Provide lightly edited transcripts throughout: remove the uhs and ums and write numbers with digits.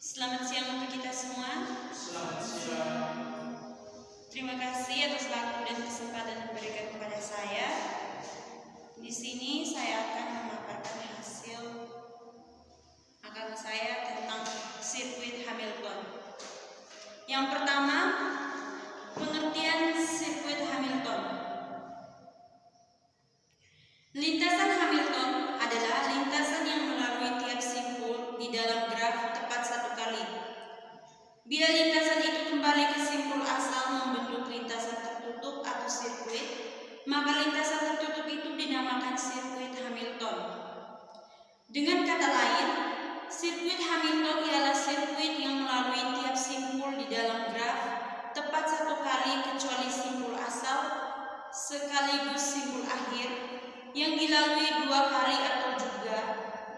Selamat siang untuk kita semua. Selamat siang. Terima kasih atas waktu dan kesempatan yang diberikan kepada saya. Di sini saya akan memaparkan hasil akal saya tentang sirkuit Hamilton. Yang pertama, pengertian sirkuit Hamilton. Lintasan Hamilton adalah lintasan yang melalui tiap simpul di dalam graf tepat satu kali. Bila lintasan itu kembali ke simpul asal membentuk lintasan tertutup atau sirkuit, maka lintasan tertutup itu dinamakan sirkuit Hamilton. Dengan kata lain, sirkuit Hamilton ialah sirkuit yang melalui tiap simpul di dalam graf tepat satu kali kecuali simpul asal sekaligus simpul akhir yang dilalui dua kali atau juga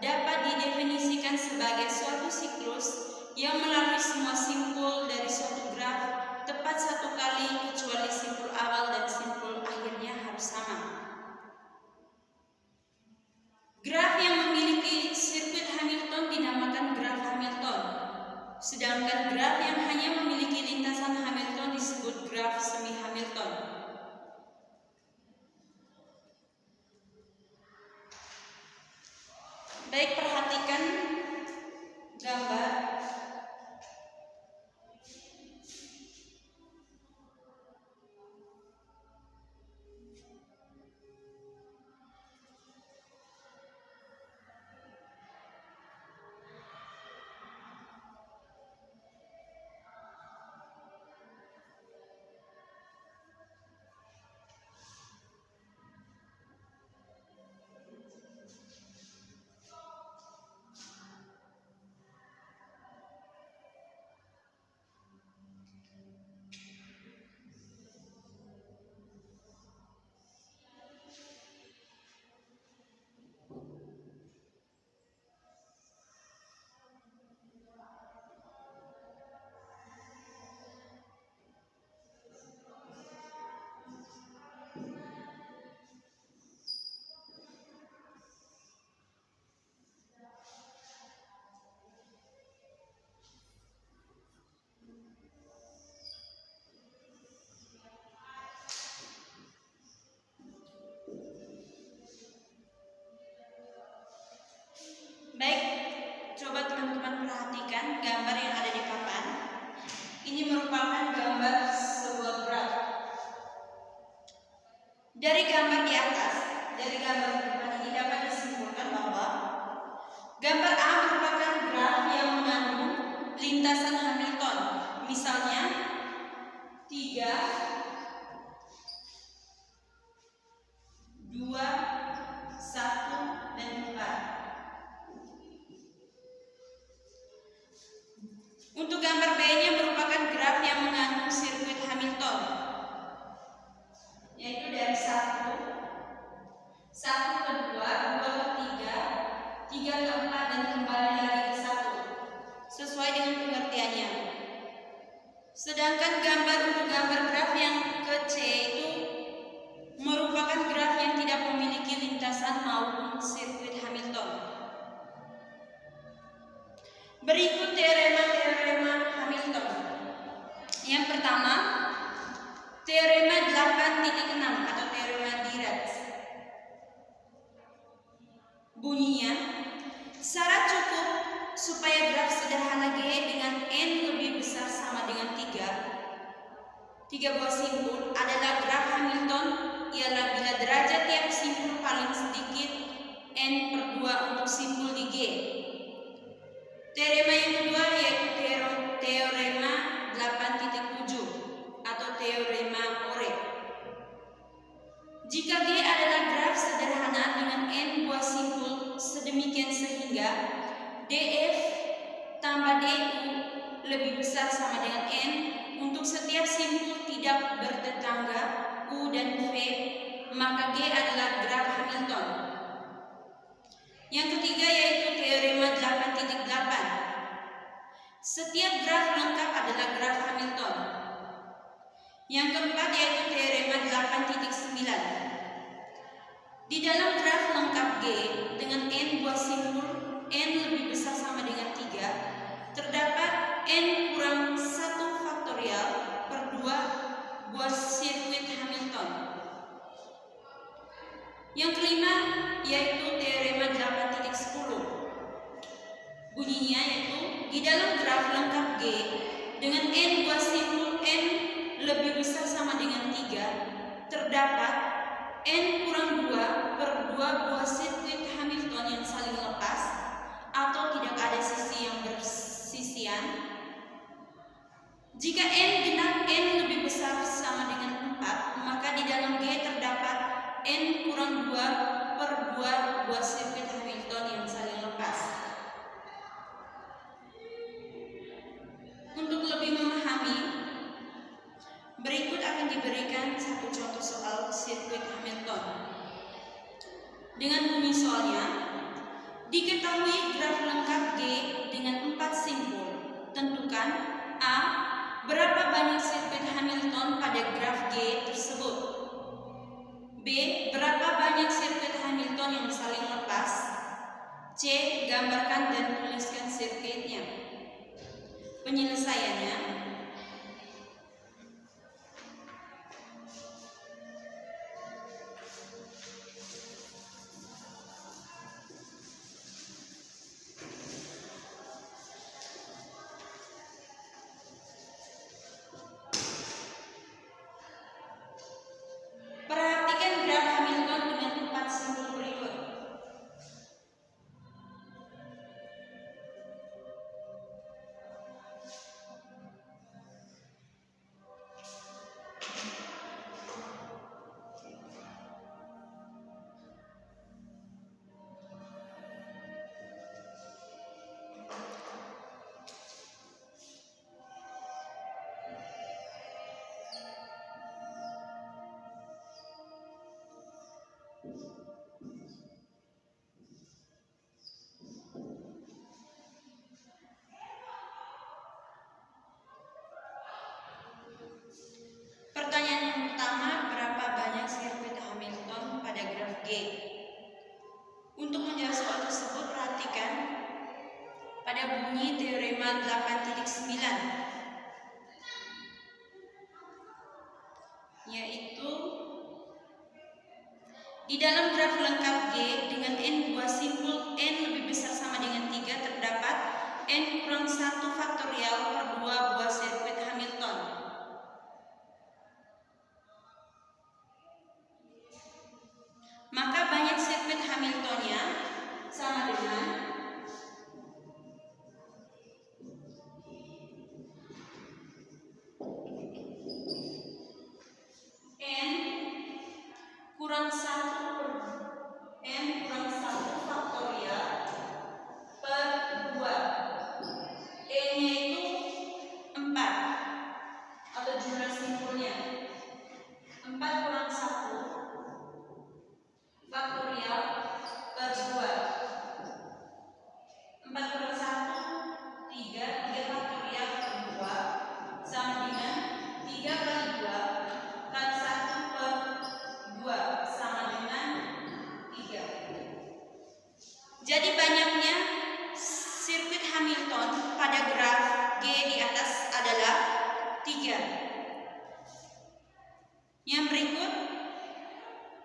dapat didefinisikan sebagai suatu siklus yang melalui semua simpul dari suatu graf tepat satu kali kecuali simpul awal dan simpul akhirnya harus sama. Graf yang memiliki sirkuit Hamilton dinamakan graf Hamilton, sedangkan graf yang hanya memiliki lintasan Hamilton disebut graf semi Hamilton. Baik, perhatikan gambar. Baik, coba teman-teman perhatikan gambar yang ada di papan. Ini merupakan gambar sebuah graf. Dari gambar di atas, dari gambar di depan ini dapat disimpulkan bahwa gambar A merupakan graf yang mengandung lintasan Hamilton. Misalnya 3, 2, 1, dan 4. Untuk gambar B-nya merupakan graf yang mengandung sirkuit Hamilton, yaitu dari 1 ke 2, 2 ke 3, 3 ke 4, dan kembali lagi ke 1, sesuai dengan pengertiannya. Sedangkan untuk gambar graf yang ke C itu merupakan graf yang tidak memiliki lintasan maupun sirkuit Hamilton. Berikut teorema Hamilton. Yang pertama, teorema 8.6 atau teorema Dirac. Bunyinya, syarat cukup supaya graf sederhana G dengan n lebih besar sama dengan 3 buah simpul adalah graf Hamilton ialah bila derajat tiap simpul paling sedikit n/2 untuk simpul di G. Teorema yang kedua yaitu teorema 8.7 atau teorema Ore. Jika G adalah graf sederhana dengan n buah simpul sedemikian sehingga df tambah du lebih besar sama dengan n untuk setiap simpul tidak bertetangga u dan v, maka G adalah graf Hamilton. Yang ketiga yaitu teorema 8.8. Setiap graf lengkap adalah graf Hamilton. Yang keempat yaitu teorema 8.9. Di dalam graf lengkap G dengan n buah simpul n lebih besar sama dengan 3, terdapat Bunyinya yaitu di dalam graf lengkap G dengan N buah simpul N lebih besar sama dengan 3 terdapat N kurang 2 per 2 buah sirkuit Hamilton yang saling lepas atau tidak ada sisi yang bersisian. Jika N genap N lebih besar sama dengan 4, maka di dalam G terdapat N kurang 2 per 2 buah sirkuit Hamilton yang saling lepas. Untuk lebih memahami, berikut akan diberikan satu contoh soal sirkuit Hamilton. Dengan bunyi soalnya, diketahui graf lengkap G dengan 4 simpul. Tentukan A. Berapa banyak sirkuit Hamilton pada graf G tersebut? B. Berapa banyak sirkuit Hamilton yang saling lepas? C. Gambarkan dan tuliskan sirkuitnya. Penyelesaiannya, perhatikan graf Hamilton dengan 4 simpul berikut. Pertanyaan yang pertama, berapa banyak sirkuit Hamilton pada graf G? Untuk menjawab soal tersebut, perhatikan pada bunyi teorema 8.9, yaitu di dalam graf lengkap G dengan N buah simpul N lebih besar sama dengan 3 terdapat N kurang 1 faktorial per 2 buah sirkuit Hamilton. Maka banyak sirkuit Hamiltonnya sama dengan N kurang 1 per N kurang 1 faktorial per 2. E-nya itu 4 atau jumlah simpulnya 4 kurang 1 faktorial per 2. 4 kurang 1, 3 faktorial per 2 sama dengan 3 kali 2 kali 1 per 2 sama dengan 3. Jadi banyaknya sirkuit Hamilton pada graf G di atas adalah 3. Yang berikut,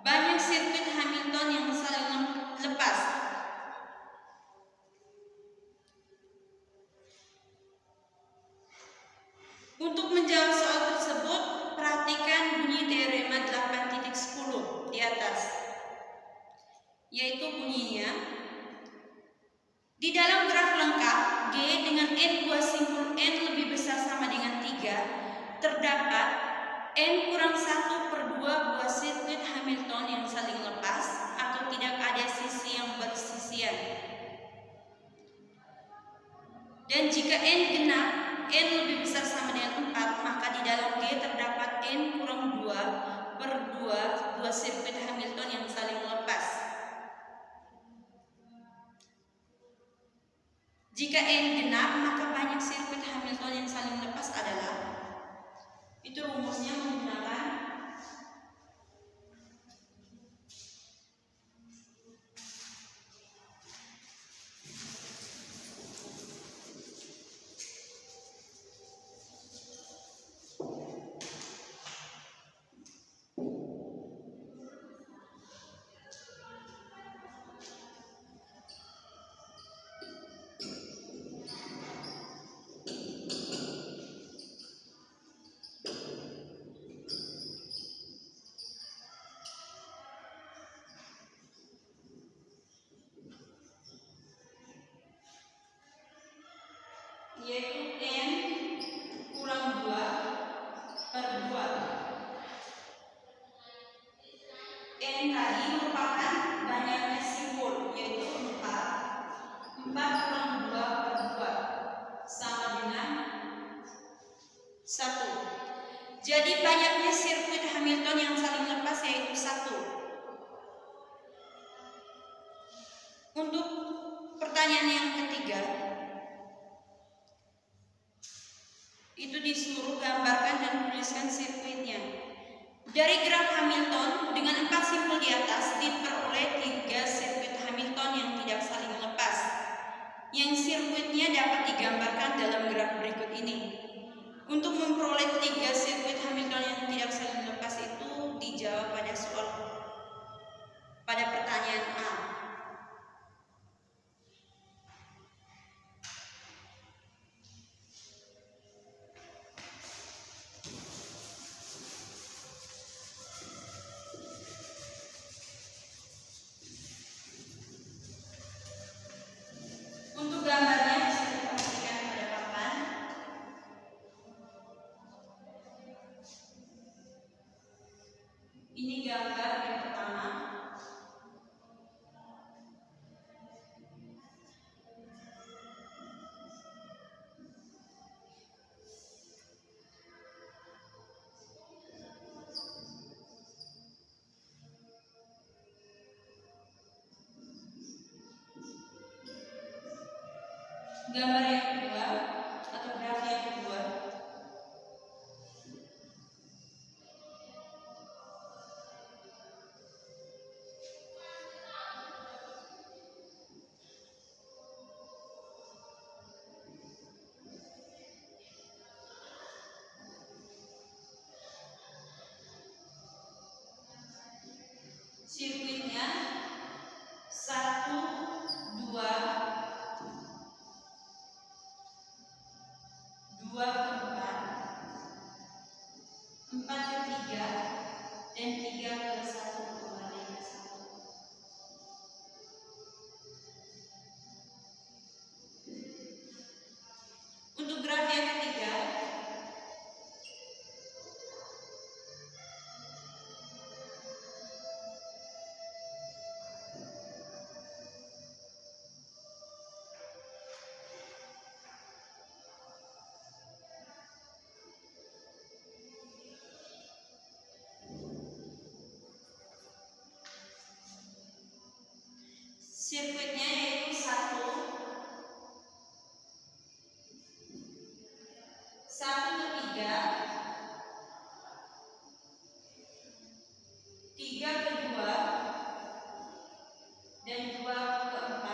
banyak sirkuit Hamilton yang saling lepas. Untuk menjawab soal tersebut, perhatikan bunyi teorema 8.10 di atas, yaitu bunyinya di dalam graf lengkap G dengan N buah simpul N lebih besar sama dengan 3 terdapat N kurang 1 per 2 buah sirkuit Hamilton yang saling lepas atau tidak ada sisi yang bersisian. Dan jika N genap N lebih besar sama dengan 4, maka di dalam G terdapat N kurang 2 per 2 buah sirkuit Hamilton yang saling lepas. Jika N genap, maka banyak sirkuit Hamilton yang saling lepas adalah, itu rumusnya menggunakan yaitu N kurang 2 per 2. N tadi merupakan banyaknya simbol, yaitu 4 kurang 2 per 2 sama dengan 1. Jadi banyaknya sirkuit Hamilton yang saling lepas yaitu 1. Untuk pertanyaan yang ketiga, itu disuruh gambarkan dan tuliskan sirkuitnya. Dari graf Hamilton dengan 4 simpul di atas diperoleh 3 sirkuit Hamilton yang tidak saling lepas, yang sirkuitnya dapat digambarkan dalam graf berikut ini. Untuk memperoleh 3 sirkuit Hamilton yang tidak saling lepas itu dijawab pada pertanyaan A. Untuk gambarnya bisa diperhatikan pada papan. Ini gambar yang pertama. Gambar yang kedua atau graf yang kedua. Sirkuitnya 1, 2, 2 ke 4, 4 ke 3, dan 3 ke 1 kembali ke 1. Untuk graf yang ketiga, sirkuitnya yaitu 1 ke 3, 3 ke 2, dan 2 ke 4,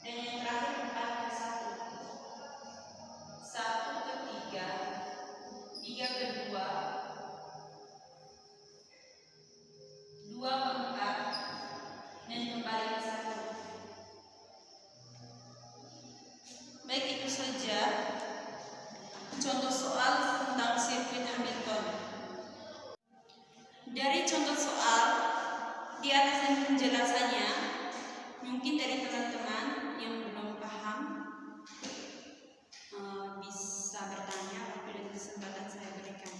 dan yang terakhir 4 ke 1. 1 ke 3, 3 ke 2, 2 ke 4, dan kembali ke 1. Baik, itu saja contoh soal tentang sirkuit Hamilton. Dari contoh soal di atas dan penjelasannya, mungkin dari teman-teman yang belum paham bisa bertanya apabila kesempatan saya berikan.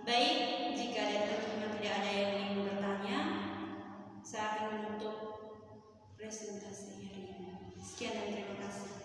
Baik, jika dari teman-teman tidak ada yang ingin bertanya, saya akan menutup presentasi hari ini. Sekian dan terima kasih.